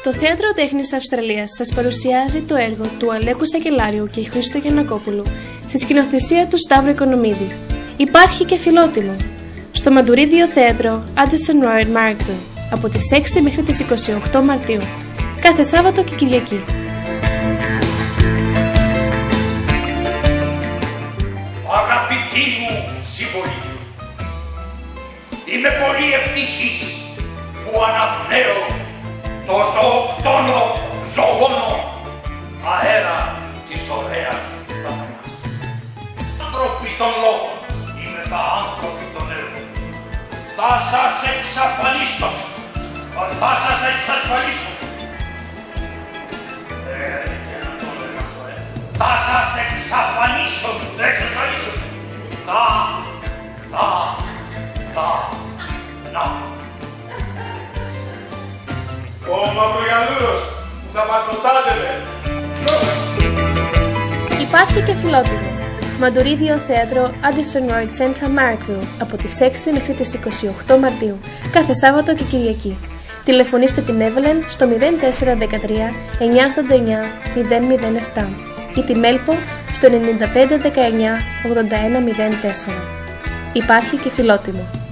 Το Θέατρο Τέχνης Αυστραλίας σας παρουσιάζει το έργο του Αλέκου Σακελάριου και Χρήστο Γιαννακόπουλου στη σκηνοθεσία του Σταύρου Οικονομίδη. Υπάρχει και φιλότιμο στο Μαντουρίδιο Θέατρο Addison Road, Markville, από τις 6 μέχρι τις 28 Μαρτίου, κάθε Σάββατο και Κυριακή. Αγαπητοί μου συμπολίτες, είμαι πολύ ευτυχής που αναπνέω το ζωοκτόνο ζωγόνο αέρα της ωραίας πατριάς. Άνθρωποι των λόγων, είμαι τα άνθρωποι των έργων. Θα σας εξαφανίσω, θα σας εξασφαλίσω. Θα σας εξαφανίσω, εξασφαλίσω. Ο Μαυρογιαλούρος που θα μας προστάτευε. Υπάρχει και φιλότιμο Μαντουρίδιο Θέατρο Addison Road Center, Markville, από τις 6 μέχρι τις 28 Μαρτίου, κάθε Σάββατο και Κυριακή. Τηλεφωνήστε την Evelyn στο 0413 989 007 ή τη Μέλπο στο 9519 8104. Υπάρχει και φιλότιμο.